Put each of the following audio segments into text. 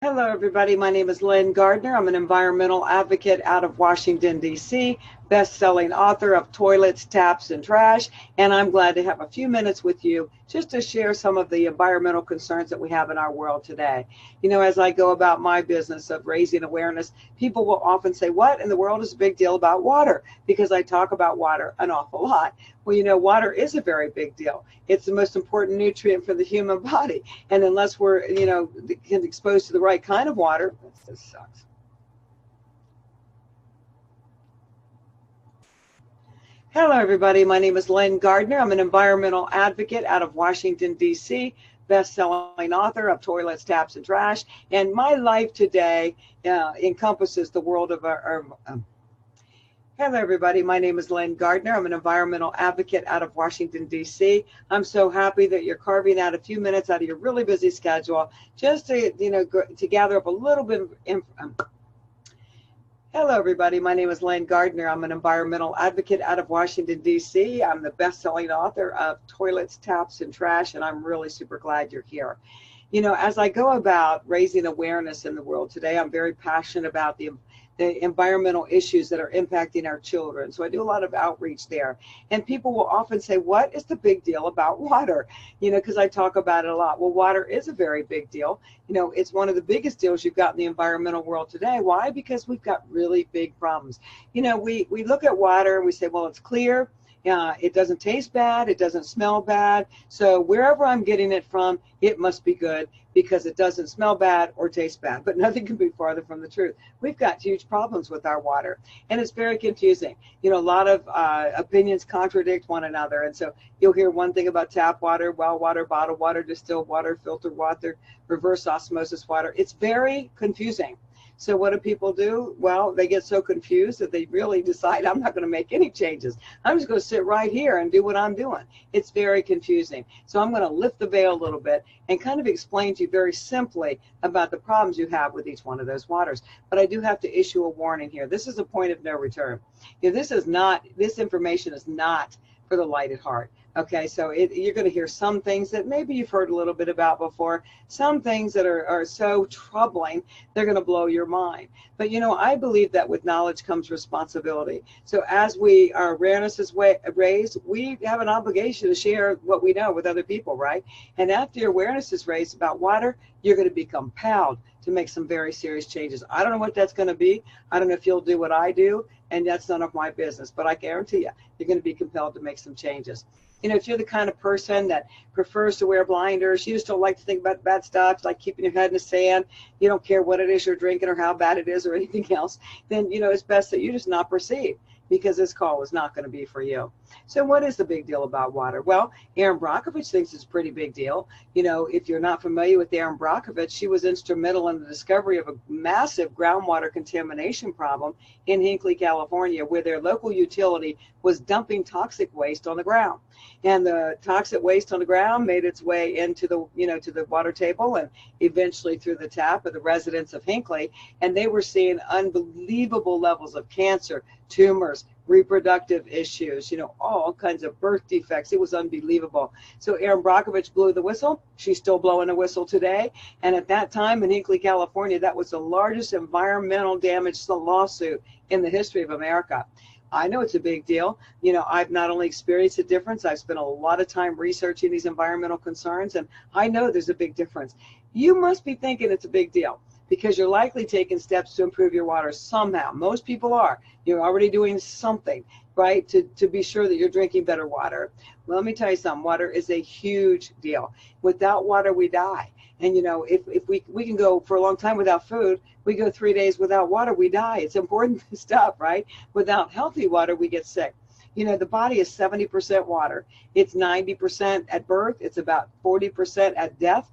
Hello, everybody. My name is Lynn Gardner. I'm an environmental advocate out of Washington, D.C., best-selling author of Toilets, Taps, and Trash, and I'm glad to have a few minutes with you just to share some of the environmental concerns that we have in our world today. You know, as I go about my business of raising awareness, people will often say, what in the world is a big deal about water? Because I talk about water an awful lot. Well, you know, water is a very big deal. It's the most important nutrient for the human body. And unless we're, exposed to the right kind of water, this sucks. Hello, everybody. My name is Lynn Gardner. I'm an environmental advocate out of Washington, D.C., best-selling author of Toilets, Taps, and Trash. And my life today encompasses the world of Hello, everybody. My name is Lynn Gardner. I'm an environmental advocate out of Washington, D.C. I'm so happy that you're carving out a few minutes out of your really busy schedule just to, to gather up a little bit of information. Hello, everybody. My name is Lynn Gardner. I'm an environmental advocate out of Washington, D.C. I'm the best-selling author of Toilets, Taps, and Trash, and I'm really super glad you're here. You know, as I go about raising awareness in the world today, I'm very passionate about the environmental issues that are impacting our children. So I do a lot of outreach there. And people will often say, what is the big deal about water? You know, because I talk about it a lot. Well, water is a very big deal. You know, it's one of the biggest deals you've got in the environmental world today. Why? Because we've got really big problems. You know, we look at water and we say, well, it's clear. It doesn't taste bad. It doesn't smell bad. So wherever I'm getting it from, it must be good because it doesn't smell bad or taste bad. But nothing can be farther from the truth. We've got huge problems with our water, and it's very confusing. You know, a lot of opinions contradict one another. And so you'll hear one thing about tap water, well water, bottled water, distilled water, filtered water, reverse osmosis water. It's very confusing. So what do people do? Well, they get so confused that they really decide, I'm not going to make any changes. I'm just going to sit right here and do what I'm doing. It's very confusing. So I'm going to lift the veil a little bit and kind of explain to you very simply about the problems you have with each one of those waters. But I do have to issue a warning here. This is a point of no return. You know, this information is not for the light at heart. Okay, so you're going to hear some things that maybe you've heard a little bit about before, some things that are so troubling, they're going to blow your mind. But, you know, I believe that with knowledge comes responsibility. So as our awareness is raised, we have an obligation to share what we know with other people, right? And after your awareness is raised about water, you're going to be compelled to make some very serious changes. I don't know what that's going to be. I don't know if you'll do what I do, and that's none of my business. But I guarantee you, you're going to be compelled to make some changes. You know, if you're the kind of person that prefers to wear blinders, you just don't like to think about bad stuff, like keeping your head in the sand, you don't care what it is you're drinking or how bad it is or anything else, then, you know, it's best that you just not proceed, because this call is not going to be for you. So what is the big deal about water? Well, Erin Brockovich thinks it's a pretty big deal. You know, if you're not familiar with Erin Brockovich, she was instrumental in the discovery of a massive groundwater contamination problem in Hinckley, California, where their local utility was dumping toxic waste on the ground. And the toxic waste on the ground made its way into the, to the water table and eventually through the tap of the residents of Hinckley. And they were seeing unbelievable levels of cancer, tumors, reproductive issues, all kinds of birth defects. It was unbelievable. So Erin Brockovich blew the whistle. She's still blowing the whistle today. And at that time in Hinckley, California, that was the largest environmental damage lawsuit in the history of America. I know it's a big deal. I've not only experienced a difference, I've spent a lot of time researching these environmental concerns, and I know there's a big difference. You must be thinking it's a big deal because you're likely taking steps to improve your water somehow. Most people are. You're already doing something, right, to be sure that you're drinking better water. Well, let me tell you something. Water is a huge deal. Without water, we die. And, if we can go for a long time without food, we go 3 days without water, we die. It's important stuff, right? Without healthy water, we get sick. The body is 70% water. It's 90% at birth. It's about 40% at death.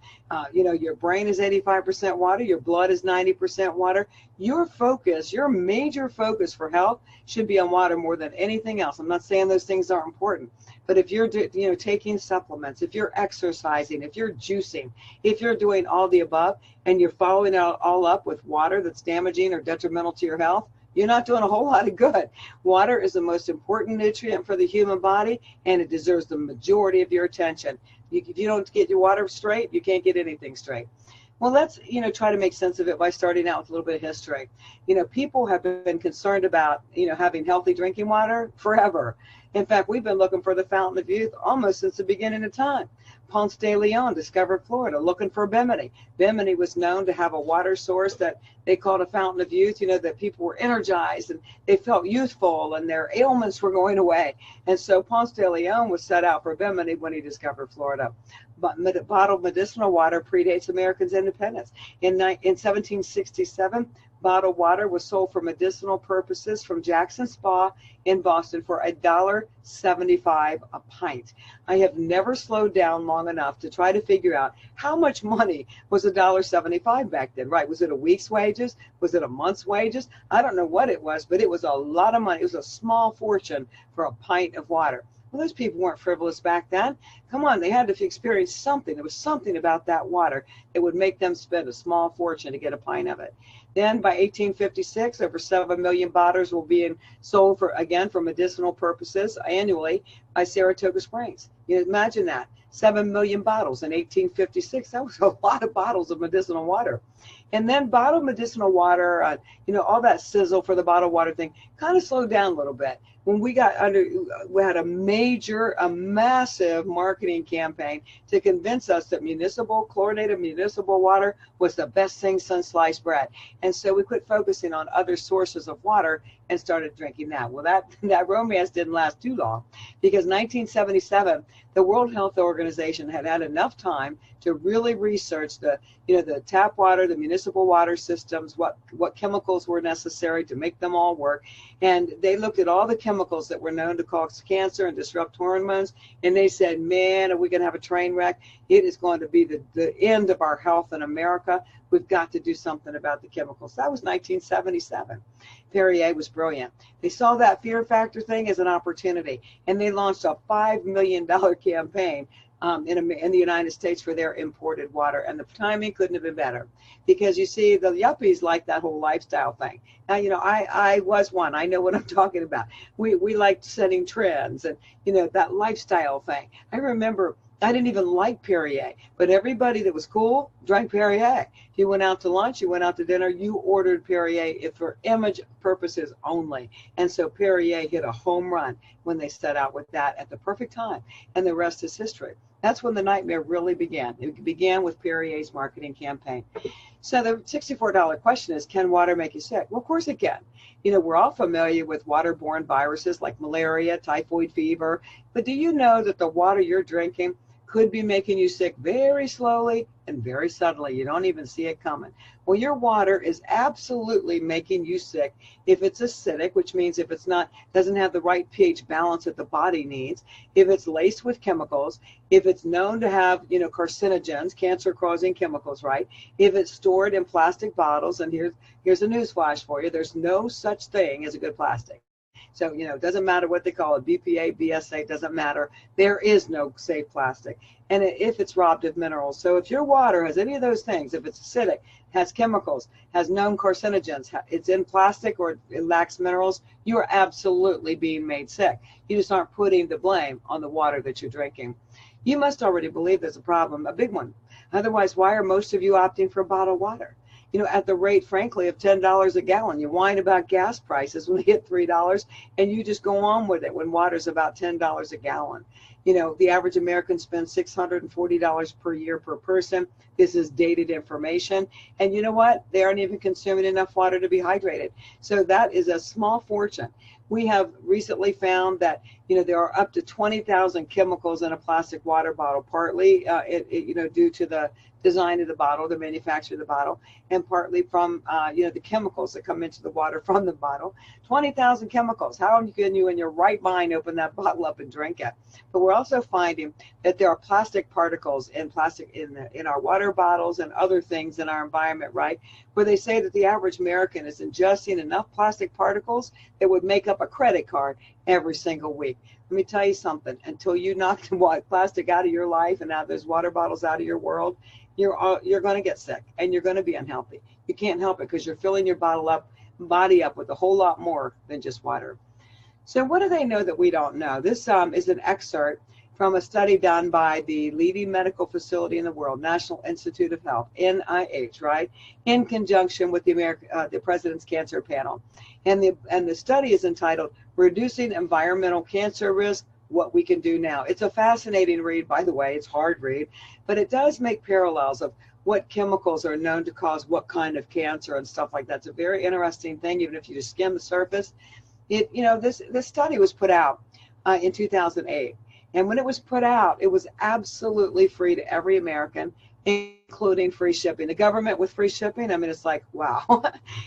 Your brain is 85% water. Your blood is 90% water. Your focus, your major focus for health should be on water more than anything else. I'm not saying those things aren't important, but if you're, taking supplements, if you're exercising, if you're juicing, if you're doing all the above, and you're following it all up with water that's damaging or detrimental to your health, you're not doing a whole lot of good. Water is the most important nutrient for the human body, and it deserves the majority of your attention. If you don't get your water straight, you can't get anything straight. Well, let's, try to make sense of it by starting out with a little bit of history. People have been concerned about, having healthy drinking water forever. In fact, we've been looking for the fountain of youth almost since the beginning of time. Ponce de Leon discovered Florida looking for Bimini. Bimini was known to have a water source that they called a fountain of youth, that people were energized and they felt youthful and their ailments were going away. And so Ponce de Leon was set out for Bimini when he discovered Florida. But bottled medicinal water predates Americans' independence. In 1767, bottled water was sold for medicinal purposes from Jackson Spa in Boston for $1.75 a pint. I have never slowed down long enough to try to figure out how much money was $1.75 back then, right? Was it a week's wages? Was it a month's wages? I don't know what it was, but it was a lot of money. It was a small fortune for a pint of water. Well, those people weren't frivolous back then. Come on, they had to experience something. There was something about that water that would make them spend a small fortune to get a pint of it. Then by 1856, over 7 million bottles were being sold for medicinal purposes annually by Saratoga Springs. Imagine that. 7 million bottles in 1856. That was a lot of bottles of medicinal water. And then bottled medicinal water, all that sizzle for the bottled water thing kind of slowed down a little bit. When we had a massive marketing campaign to convince us that chlorinated municipal water was the best thing since sliced bread. And so we quit focusing on other sources of water and started drinking that. Well, that romance didn't last too long, because 1977, the World Health Organization had enough time to really research the tap water, the municipal water systems, what chemicals were necessary to make them all work. And they looked at all the chemicals that were known to cause cancer and disrupt hormones. And they said, man, are we going to have a train wreck? It is going to be the end of our health in America. We've got to do something about the chemicals. That was 1977. Perrier was brilliant. They saw that fear factor thing as an opportunity, and they launched a $5 million campaign in the United States for their imported water. And the timing couldn't have been better, because you see, the yuppies like that whole lifestyle thing. Now, I was one. I know what I'm talking about. We liked setting trends and, that lifestyle thing. I remember I didn't even like Perrier, but everybody that was cool drank Perrier. If you went out to lunch, you went out to dinner, you ordered Perrier for image purposes only. And so Perrier hit a home run when they set out with that at the perfect time. And the rest is history. That's when the nightmare really began. It began with Perrier's marketing campaign. So the $64 question is, can water make you sick? Well, of course it can. We're all familiar with waterborne viruses like malaria, typhoid fever. But do you know that the water you're drinking could be making you sick very slowly and very suddenly? You don't even see it coming. Well, your water is absolutely making you sick if it's acidic, which means if it's doesn't have the right pH balance that the body needs, if it's laced with chemicals, if it's known to have, carcinogens, cancer-causing chemicals, right? If it's stored in plastic bottles, and here's a news flash for you, there's no such thing as a good plastic. So, it doesn't matter what they call it, BPA, BSA, doesn't matter. There is no safe plastic. And if it's robbed of minerals. So if your water has any of those things, if it's acidic, has chemicals, has known carcinogens, it's in plastic, or it lacks minerals, you are absolutely being made sick. You just aren't putting the blame on the water that you're drinking. You must already believe there's a problem, a big one. Otherwise, why are most of you opting for bottled water? At the rate, frankly, of $10 a gallon. You whine about gas prices when they hit $3, and you just go on with it when water's about $10 a gallon. The average American spends $640 per year per person. This is dated information. And you know what? They aren't even consuming enough water to be hydrated. So that is a small fortune. We have recently found that, there are up to 20,000 chemicals in a plastic water bottle, partly, due to the design of the bottle, the manufacture of the bottle, and partly from, the chemicals that come into the water from the bottle. 20,000 chemicals. How can you in your right mind open that bottle up and drink it? But we're also finding that there are plastic particles in our water bottles and other things in our environment, right? Where they say that the average American is ingesting enough plastic particles that would make up a credit card every single week. Let me tell you something. Until you knock the plastic out of your life and out those water bottles out of your world, you're going to get sick and you're going to be unhealthy. You can't help it, because you're filling your body up with a whole lot more than just water. So what do they know that we don't know? This is an excerpt from a study done by the leading medical facility in the world, National Institute of Health, NIH, right, in conjunction with the President's Cancer Panel. And the study is entitled Reducing Environmental Cancer Risk, What We Can Do Now. It's a fascinating read, by the way. It's a hard read, but it does make parallels of what chemicals are known to cause what kind of cancer and stuff like that. It's a very interesting thing, even if you just skim the surface. This study was put out in 2008. And when it was put out, it was absolutely free to every American, including free shipping. The government with free shipping, I mean, it's like, wow.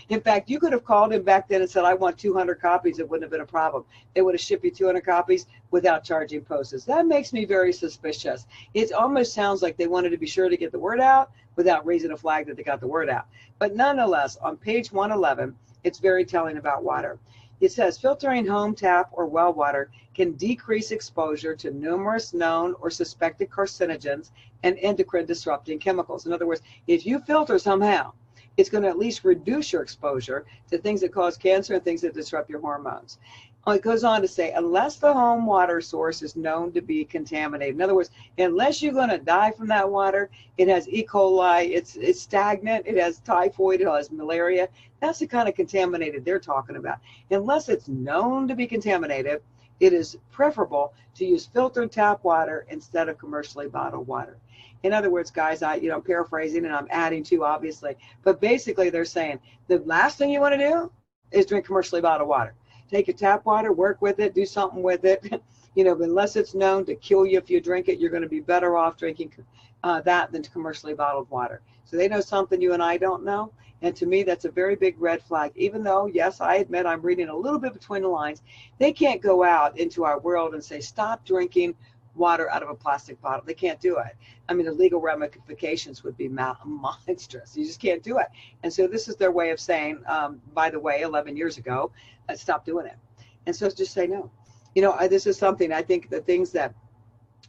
In fact, you could have called in back then and said, I want 200 copies. It wouldn't have been a problem. They would have shipped you 200 copies without charging postage. That makes me very suspicious. It almost sounds like they wanted to be sure to get the word out without raising a flag that they got the word out. But nonetheless, on page 111, it's very telling about water. It says filtering home tap or well water can decrease exposure to numerous known or suspected carcinogens and endocrine disrupting chemicals. In other words, if you filter somehow, it's going to at least reduce your exposure to things that cause cancer and things that disrupt your hormones. It goes on to say, unless the home water source is known to be contaminated. In other words, unless you're going to die from that water, it has E. coli, it's stagnant, it has typhoid, it has malaria. That's the kind of contaminated they're talking about. Unless it's known to be contaminated, it is preferable to use filtered tap water instead of commercially bottled water. In other words, guys, I'm paraphrasing and I'm adding to, obviously, but basically they're saying the last thing you want to do is drink commercially bottled water. Take your tap water, work with it, do something with it. But unless it's known to kill you if you drink it, you're going to be better off drinking that than commercially bottled water. So they know something you and I don't know. And to me, that's a very big red flag. Even though, yes, I admit I'm reading a little bit between the lines, they can't go out into our world and say, stop drinking water out of a plastic bottle. They can't do it. I mean, the legal ramifications would be monstrous. You just can't do it. And so this is their way of saying, by the way, 11 years ago, stop doing it. And so just say no. This is something, I think the things that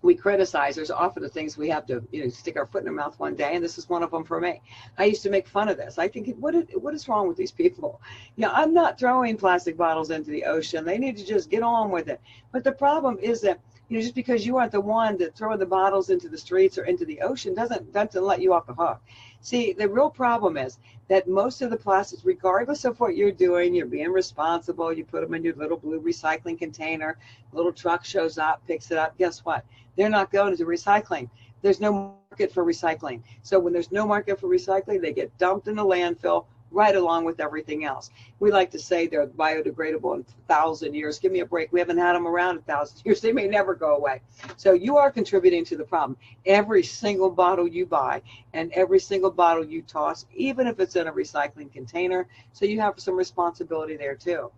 we criticize, there's often the things we have to, stick our foot in our mouth one day, and this is one of them for me. I used to make fun of this. I think, what is wrong with these people? I'm not throwing plastic bottles into the ocean. They need to just get on with it. But the problem is that, just because you aren't the one that throwing the bottles into the streets or into the ocean doesn't let you off the hook. See, the real problem is that most of the plastics, regardless of what you're doing, you're being responsible, you put them in your little blue recycling container, a little truck shows up, picks it up, guess what? They're not going to recycling. There's no market for recycling. So when there's no market for recycling, they get dumped in the landfill right along with everything else. We like to say they're biodegradable in 1,000 years. Give me a break. We haven't had them around 1,000 years. They may never go away. So you are contributing to the problem. Every single bottle you buy and every single bottle you toss, even if it's in a recycling container, so you have some responsibility there too.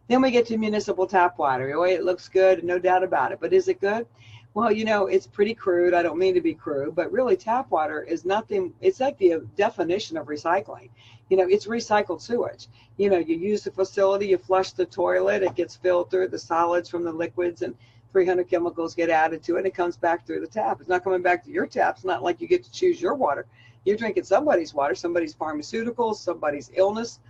Then we get to municipal tap water. Oh, it looks good, no doubt about it. But is it good? Well, it's pretty crude. I don't mean to be crude, but really tap water is nothing. It's like the definition of recycling. It's recycled sewage. You use the facility, you flush the toilet, it gets filtered, the solids from the liquids and 300 chemicals get added to it, and it comes back through the tap. It's not coming back to your tap. It's not like you get to choose your water. You're drinking somebody's water, somebody's pharmaceuticals, somebody's illness,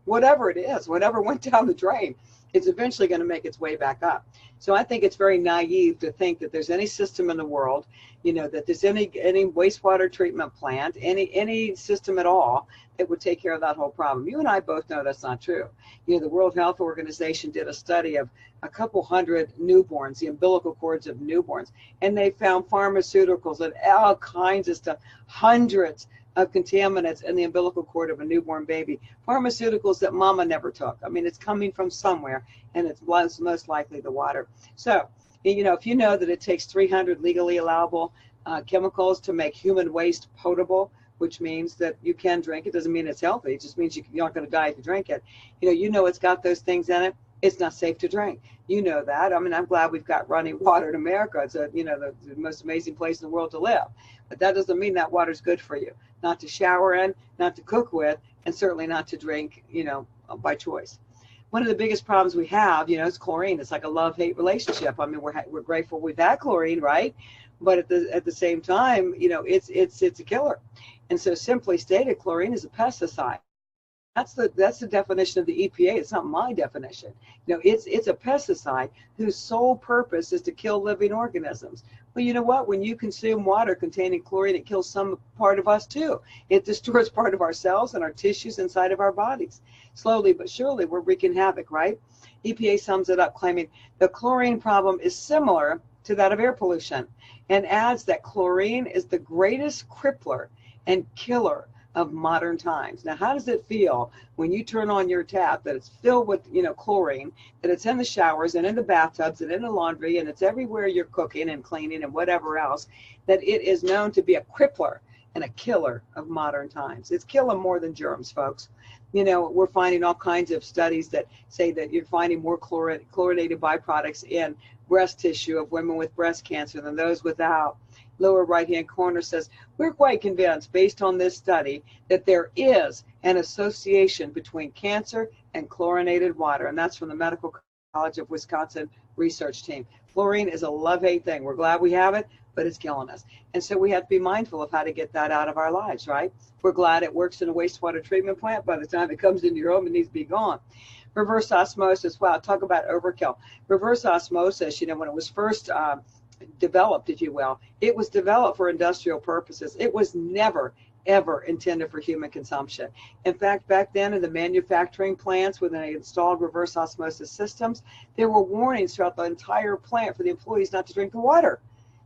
whatever it is, whatever went down the drain, it's eventually going to make its way back up. So I think it's very naive to think that there's any system in the world, that there's any wastewater treatment plant, any system at all that would take care of that whole problem. You and I both know that's not true. The World Health Organization did a study of a couple hundred newborns, the umbilical cords of newborns, and they found pharmaceuticals and all kinds of stuff, hundreds of contaminants in the umbilical cord of a newborn baby, pharmaceuticals that mama never took. I mean, it's coming from somewhere, and it's most likely the water. So, if you know that it takes 300 legally allowable chemicals to make human waste potable, which means that you can drink it, doesn't mean it's healthy. It just means you're not going to die if you drink it. It's got those things in it. It's not safe to drink. You know that. I mean, I'm glad we've got running water in America. It's the most amazing place in the world to live. But that doesn't mean that water's good for you. Not to shower in, not to cook with, and certainly not to drink, by choice. One of the biggest problems we have, is chlorine. It's like a love-hate relationship. I mean, we're grateful we've had chlorine, right? But at the same time, it's a killer. And so simply stated, chlorine is a pesticide. That's the definition of the EPA. It's not my definition. It's a pesticide whose sole purpose is to kill living organisms. Well, you know what? When you consume water containing chlorine, it kills some part of us too. It destroys part of our cells and our tissues inside of our bodies. Slowly but surely, we're wreaking havoc, right? EPA sums it up, claiming the chlorine problem is similar to that of air pollution, and adds that chlorine is the greatest crippler and killer of modern times. Now, how does it feel when you turn on your tap that it's filled with, chlorine, that it's in the showers and in the bathtubs and in the laundry, and it's everywhere you're cooking and cleaning and whatever else, that it is known to be a crippler and a killer of modern times? It's killing more than germs, folks. We're finding all kinds of studies that say that you're finding more chlorinated byproducts in breast tissue of women with breast cancer than those without. Lower right-hand corner says, we're quite convinced, based on this study, that there is an association between cancer and chlorinated water. And that's from the Medical College of Wisconsin research team. Fluorine is a love-hate thing. We're glad we have it, but it's killing us. And so we have to be mindful of how to get that out of our lives, right? We're glad it works in a wastewater treatment plant. By the time it comes into your home, it needs to be gone. Reverse osmosis, wow, talk about overkill. Reverse osmosis, when it was first developed, if you will, it was developed for industrial purposes. It was never, ever intended for human consumption. In fact, back then in the manufacturing plants, when they installed reverse osmosis systems, there were warnings throughout the entire plant for the employees not to drink the water.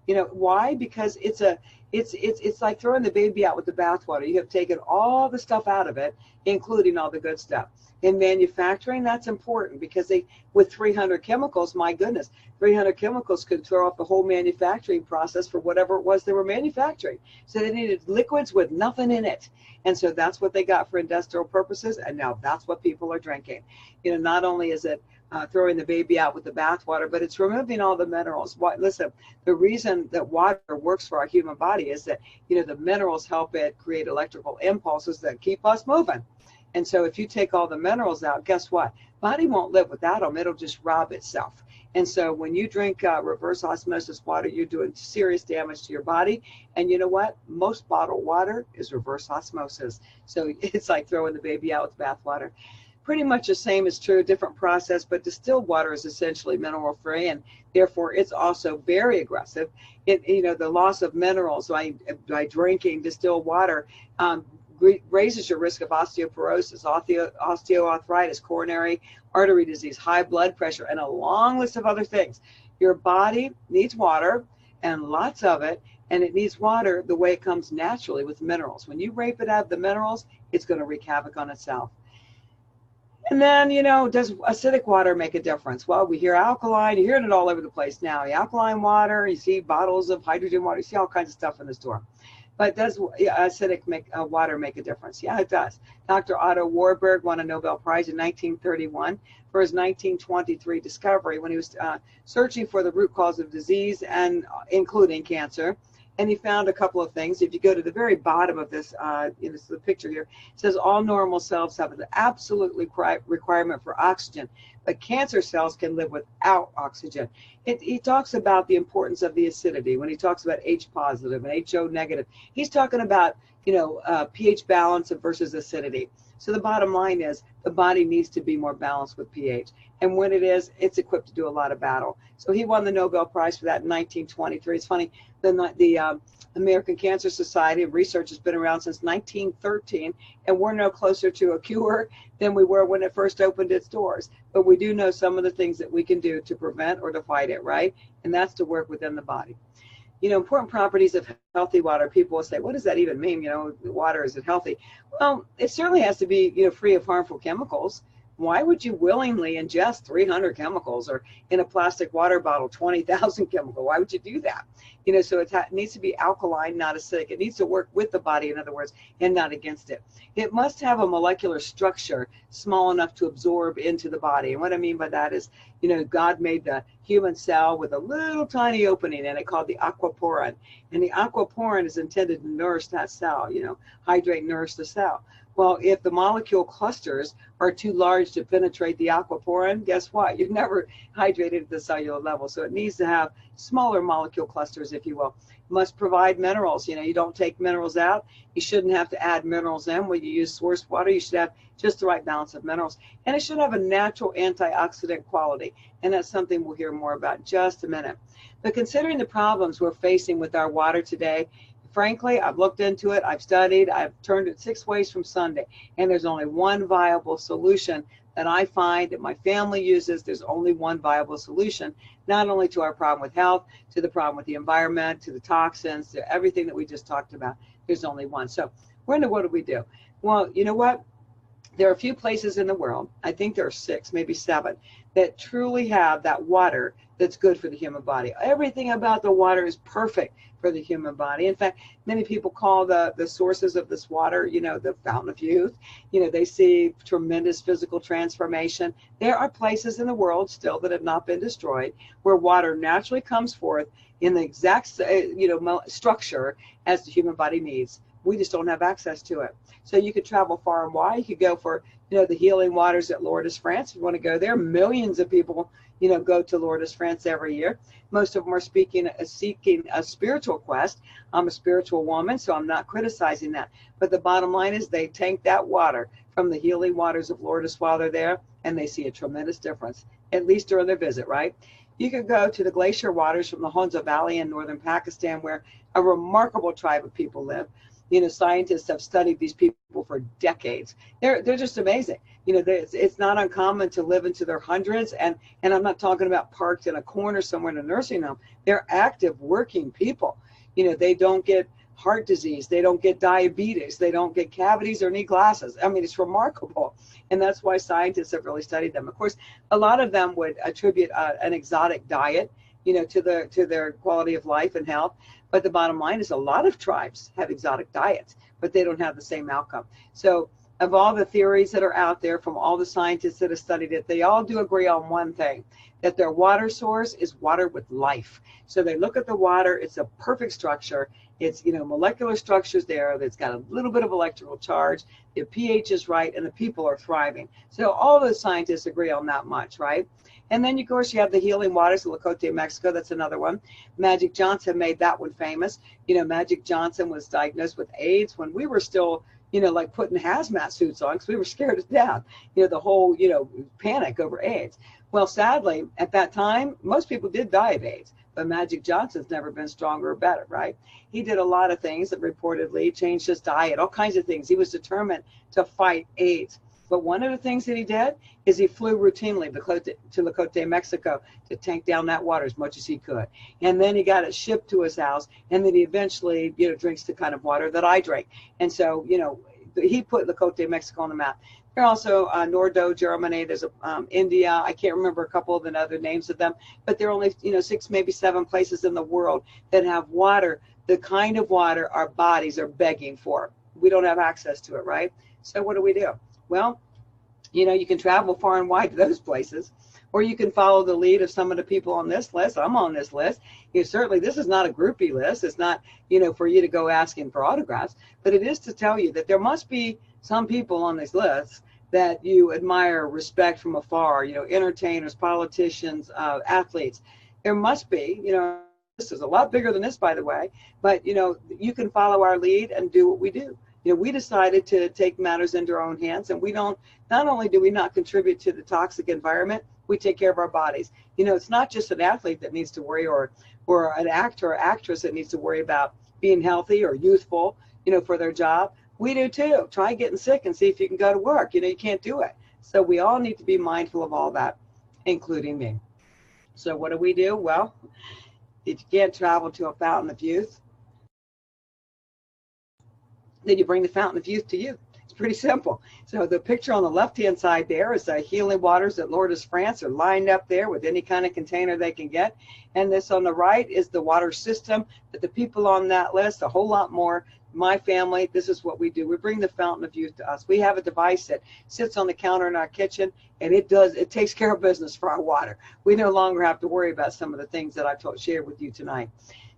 Why? Because it's like throwing the baby out with the bathwater. You have taken all the stuff out of it, including all the good stuff. In manufacturing, that's important because with 300 chemicals, my goodness, 300 chemicals could throw off the whole manufacturing process for whatever it was they were manufacturing. So they needed liquids with nothing in it. And so that's what they got for industrial purposes. And now that's what people are drinking. Not only is it throwing the baby out with the bathwater, but it's removing all the minerals. Listen, the reason that water works for our human body is that, the minerals help it create electrical impulses that keep us moving. And so if you take all the minerals out, guess what? Body won't live without them. It'll just rob itself. And so when you drink reverse osmosis water, you're doing serious damage to your body. And you know what? Most bottled water is reverse osmosis. So it's like throwing the baby out with bathwater. Pretty much the same is true, different process, but distilled water is essentially mineral free, and therefore it's also very aggressive. The loss of minerals by drinking distilled water raises your risk of osteoporosis, osteoarthritis, coronary artery disease, high blood pressure, and a long list of other things. Your body needs water, and lots of it, and it needs water the way it comes naturally with minerals. When you rape it out of the minerals, it's going to wreak havoc on itself. And then, does acidic water make a difference? Well, we hear alkaline. You're hearing it all over the place now. Alkaline water, you see bottles of hydrogen water, you see all kinds of stuff in the store. But does acidic water make a difference? Yeah, it does. Dr. Otto Warburg won a Nobel Prize in 1931 for his 1923 discovery when he was searching for the root cause of disease, and including cancer. And he found a couple of things. If you go to the very bottom of this, the picture here, it says all normal cells have the absolute requirement for oxygen, but cancer cells can live without oxygen. He talks about the importance of the acidity when he talks about H positive and HO negative. He's talking about, pH balance versus acidity. So the bottom line is the body needs to be more balanced with pH. And when it is, it's equipped to do a lot of battle. So he won the Nobel Prize for that in 1923. It's funny, the American Cancer Society research has been around since 1913, and we're no closer to a cure than we were when it first opened its doors. But we do know some of the things that we can do to prevent or to fight it, right? And that's to work within the body. Important properties of healthy water. People will say, what does that even mean? Water, is it healthy? Well, it certainly has to be, free of harmful chemicals. Why would you willingly ingest 300 chemicals, or in a plastic water bottle, 20,000 chemicals? Why would you do that? So it needs to be alkaline, not acidic. It needs to work with the body, in other words, and not against it. It must have a molecular structure small enough to absorb into the body. And what I mean by that is, God made the human cell with a little tiny opening in it called the aquaporin. And the aquaporin is intended to nourish that cell, hydrate, nourish the cell. Well, if the molecule clusters are too large to penetrate the aquaporin, guess what? You've never hydrated at the cellular level. So it needs to have smaller molecule clusters, if you will. It must provide minerals. You know, you don't take minerals out. You shouldn't have to add minerals in. When you use source water, you should have just the right balance of minerals. And it should have a natural antioxidant quality. And that's something we'll hear more about in just a minute. But considering the problems we're facing with our water today, frankly, I've looked into it, I've studied, I've turned it 6 ways from Sunday, and there's only one viable solution that I find that my family uses. There's only one viable solution, not only to our problem with health, to the problem with the environment, to the toxins, to everything that we just talked about. There's only one. So what do we do? Well, you know what? There are a few places in the world, I think there are 6, maybe 7, that truly have that water that's good for the human body. Everything about the water is perfect for the human body. In fact, many people call the sources of this water, you know, the fountain of youth. You know, they see tremendous physical transformation. There are places in the world still that have not been destroyed where water naturally comes forth in the exact, structure as the human body needs. We just don't have access to it. So you could travel far and wide. You could go for, the healing waters at Lourdes, France. If you want to go there, millions of people, go to Lourdes, France every year. Most of them are seeking a spiritual quest. I'm a spiritual woman, so I'm not criticizing that. But the bottom line is they tank that water from the healing waters of Lourdes while they're there, and they see a tremendous difference, at least during their visit, right? You could go to the glacier waters from the Honza Valley in northern Pakistan, where a remarkable tribe of people live. Scientists have studied these people for decades. They're just amazing. It's not uncommon to live into their hundreds, and I'm not talking about parked in a corner somewhere in a nursing home. They're active, working people. They don't get heart disease, they don't get diabetes, they don't get cavities or need glasses. I mean, it's remarkable, and that's why scientists have really studied them. Of course, a lot of them would attribute an exotic diet, to their quality of life and health. But the bottom line is a lot of tribes have exotic diets, but they don't have the same outcome. So of all the theories that are out there from all the scientists that have studied it, they all do agree on one thing, that their water source is water with life. So they look at the water, it's a perfect structure. It's, molecular structures there. That's got a little bit of electrical charge. The pH is right, and the people are thriving. So all the scientists agree on that much, right? And then, of course, you have the healing waters of Locote, Mexico. That's another one. Magic Johnson made that one famous. Magic Johnson was diagnosed with AIDS when we were still, like putting hazmat suits on because we were scared to death. The whole, panic over AIDS. Well, sadly, at that time, most people did die of AIDS. But Magic Johnson's never been stronger or better, right? He did a lot of things that reportedly changed his diet, all kinds of things. He was determined to fight AIDS. But one of the things that he did is he flew routinely to Locote, Mexico to tank down that water as much as he could. And then he got it shipped to his house, and then he eventually, drinks the kind of water that I drink. And so, he put Locote, Mexico on the map. There are also Nordo, Germany. There's India. I can't remember a couple of the other names of them, but there are only 6, maybe 7 places in the world that have water, the kind of water our bodies are begging for. We don't have access to it, right? So what do? Well, you can travel far and wide to those places, or you can follow the lead of some of the people on this list. I'm on this list. Certainly, this is not a groupie list. It's not, for you to go asking for autographs, but it is to tell you that there must be some people on this list that you admire, respect from afar, entertainers, politicians, athletes. There must be, this is a lot bigger than this, by the way, but, you can follow our lead and do what we do. We decided to take matters into our own hands, and not only do we not contribute to the toxic environment, we take care of our bodies. It's not just an athlete that needs to worry, or an actor or actress that needs to worry about being healthy or youthful, for their job. We do too. Try getting sick and see if you can go to work. You can't do it. So we all need to be mindful of all that, including me. So what do? Well, if you can't travel to a fountain of youth, then you bring the fountain of youth to you. It's pretty simple. So the picture on the left-hand side there is the healing waters at Lourdes, France. Are lined up there with any kind of container they can get. And this on the right is the water system that the people on that list, a whole lot more. My family, this is what we do. We bring the fountain of youth to us. We have a device that sits on the counter in our kitchen, and it takes care of business for our water. We no longer have to worry about some of the things that I shared with you tonight.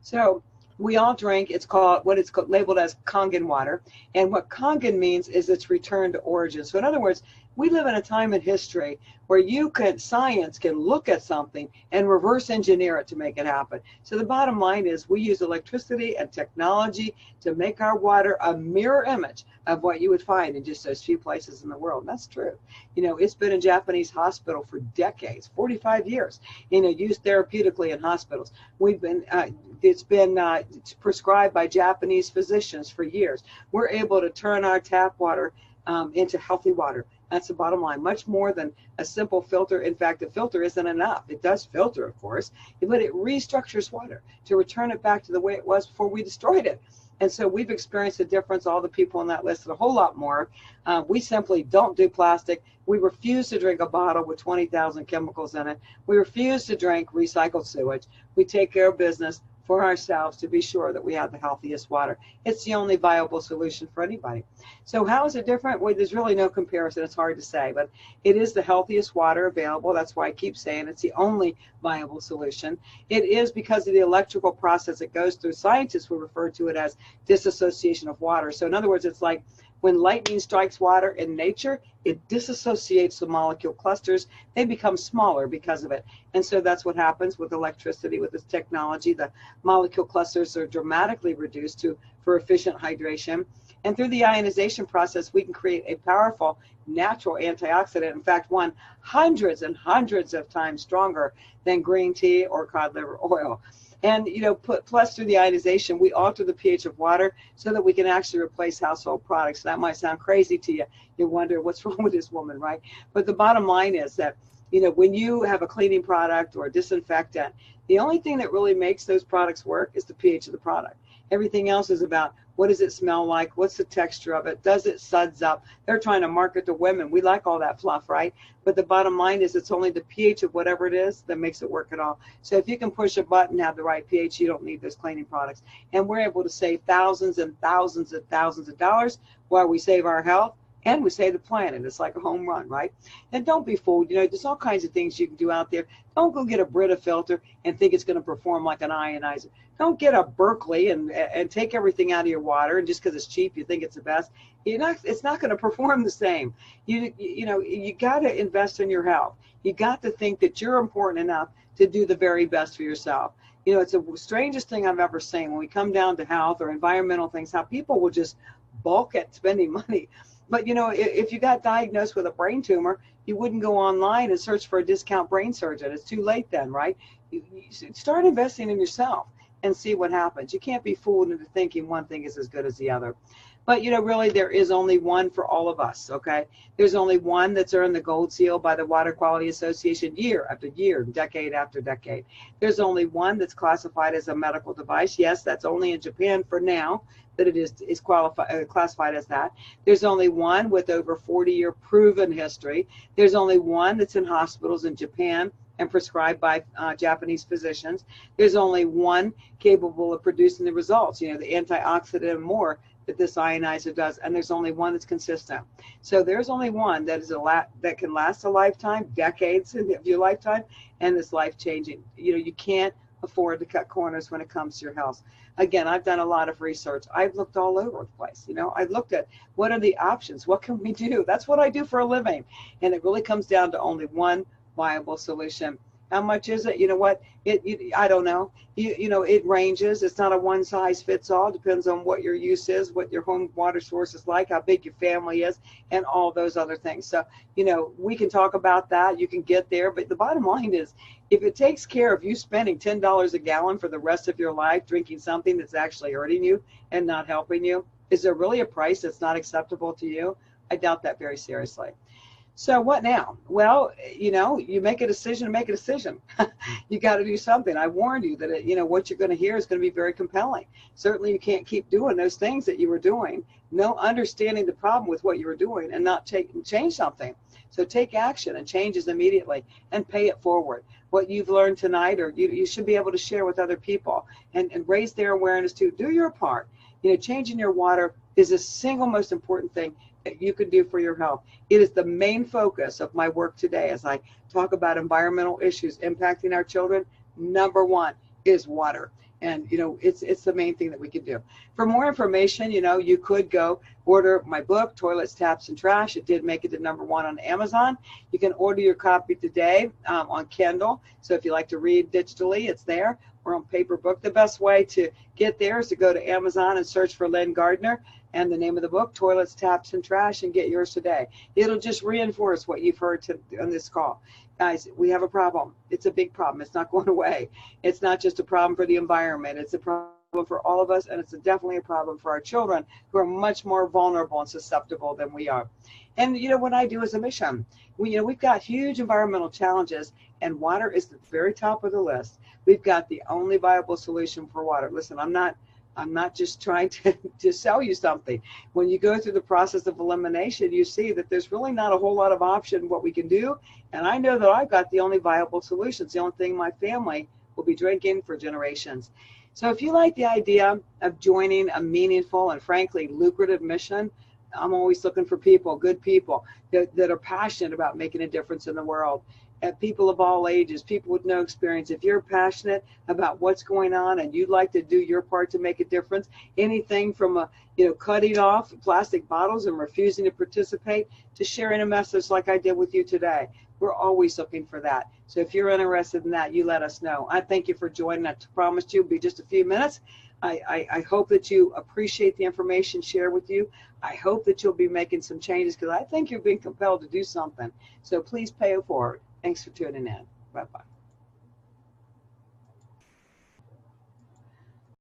So we all drink, it's called, what it's labeled as Kangen water. And what Kangen means is it's return to origin. So in other words, we live in a time in history where science can look at something and reverse engineer it to make it happen. So the bottom line is we use electricity and technology to make our water a mirror image of what you would find in just those few places in the world. And that's true. It's been in Japanese hospital for decades, 45 years, used therapeutically in hospitals. It's been prescribed by Japanese physicians for years. We're able to turn our tap water into healthy water. That's the bottom line, much more than a simple filter. In fact, the filter isn't enough. It does filter, of course, but it restructures water to return it back to the way it was before we destroyed it. And so we've experienced a difference, all the people on that list, and a whole lot more. We simply don't do plastic. We refuse to drink a bottle with 20,000 chemicals in it. We refuse to drink recycled sewage. We take care of business for ourselves to be sure that we have the healthiest water. It's the only viable solution for anybody. So how is it different? Well, there's really no comparison. It's hard to say, but it is the healthiest water available. That's why I keep saying it's the only viable solution. It is because of the electrical process it goes through. Scientists will refer to it as disassociation of water. So in other words, it's like when lightning strikes water in nature, it disassociates the molecule clusters. They become smaller because of it. And so that's what happens with electricity, with this technology. The molecule clusters are dramatically reduced for efficient hydration. And through the ionization process, we can create a powerful natural antioxidant. In fact, one hundreds and hundreds of times stronger than green tea or cod liver oil. And, plus through the ionization, we alter the pH of water so that we can actually replace household products. That might sound crazy to you. You wonder what's wrong with this woman, right? But the bottom line is that, when you have a cleaning product or a disinfectant, the only thing that really makes those products work is the pH of the product. Everything else is about what does it smell like? What's the texture of it? Does it suds up? They're trying to market to women. We like all that fluff, right? But the bottom line is it's only the pH of whatever it is that makes it work at all. So if you can push a button and have the right pH, you don't need those cleaning products. And we're able to save thousands and thousands and thousands of dollars while we save our health and we save the planet. It's like a home run, right? And don't be fooled. There's all kinds of things you can do out there. Don't go get a Brita filter and think it's going to perform like an ionizer. Don't get a Berkeley and take everything out of your water, and just because it's cheap, you think it's the best. It's not going to perform the same. You got to invest in your health. You got to think that you're important enough to do the very best for yourself. It's the strangest thing I've ever seen when we come down to health or environmental things, how people will just balk at spending money. But, if you got diagnosed with a brain tumor, you wouldn't go online and search for a discount brain surgeon. It's too late then, right? You start investing in yourself and see what happens. You can't be fooled into thinking one thing is as good as the other. But, really, there is only one for all of us, okay? There's only one that's earned the gold seal by the Water Quality Association year after year, decade after decade. There's only one that's classified as a medical device. Yes, that's only in Japan for now that it is classified as that. There's only one with over 40-year proven history. There's only one that's in hospitals in Japan and prescribed by Japanese physicians. There's only one capable of producing the results, the antioxidant and more that this ionizer does, and there's only one that's consistent. So there's only one that is that can last a lifetime, decades of your lifetime, and is life-changing. You can't afford to cut corners when it comes to your health. Again, I've done a lot of research. I've looked all over the place. I've looked at what are the options, what can we do? That's what I do for a living, and it really comes down to only one viable solution. How much is it? You know what? I don't know. It ranges. It's not a one size fits all. Depends on what your use is, what your home water source is like, how big your family is, and all those other things. So, we can talk about that. You can get there. But the bottom line is, if it takes care of you spending $10 a gallon for the rest of your life drinking something that's actually hurting you and not helping you, is there really a price that's not acceptable to you? I doubt that very seriously. So what now? Well, you make a decision, You got to do something. I warned you that, what you're going to hear is going to be very compelling. Certainly you can't keep doing those things that you were doing, no understanding the problem with what you were doing and not change something. So take action and changes immediately and pay it forward. What you've learned tonight, or you should be able to share with other people and raise their awareness to do your part. Changing your water is the single most important thing that you can do for your health. It is the main focus of my work today as I talk about environmental issues impacting our children. Number one is water. And, you know, it's the main thing that we can do. For more information, you know, you could go order my book, Toilets, Taps, and Trash. It did make it to #1 on Amazon. You can order your copy today on Kindle. So if you like to read digitally, it's there, or on paper book. The best way to get there is to go to Amazon and search for Lynn Gardner and the name of the book, Toilets, Taps, and Trash, and get yours today. It'll just reinforce what you've heard on this call. Guys, we have a problem. It's a big problem. It's not going away. It's not just a problem for the environment. It's a problem for all of us, and it's definitely a problem for our children, who are much more vulnerable and susceptible than we are. And, you know, what I do is a mission. We've got huge environmental challenges, and water is the very top of the list. We've got the only viable solution for water. Listen, I'm not just trying to sell you something. When you go through the process of elimination, you see that there's really not a whole lot of option what we can do. And I know that I've got the only viable solutions, the only thing my family will be drinking for generations. So if you like the idea of joining a meaningful and frankly lucrative mission, I'm always looking for people, good people that are passionate about making a difference in the world. And people of all ages, people with no experience. If you're passionate about what's going on and you'd like to do your part to make a difference, anything from cutting off plastic bottles and refusing to participate to sharing a message like I did with you today, we're always looking for that. So if you're interested in that, you let us know. I thank you for joining. I promised you it'll be just a few minutes. I hope that you appreciate the information shared with you. I hope that you'll be making some changes, because I think you're being compelled to do something. So please pay it forward. Thanks for tuning in. Bye-bye.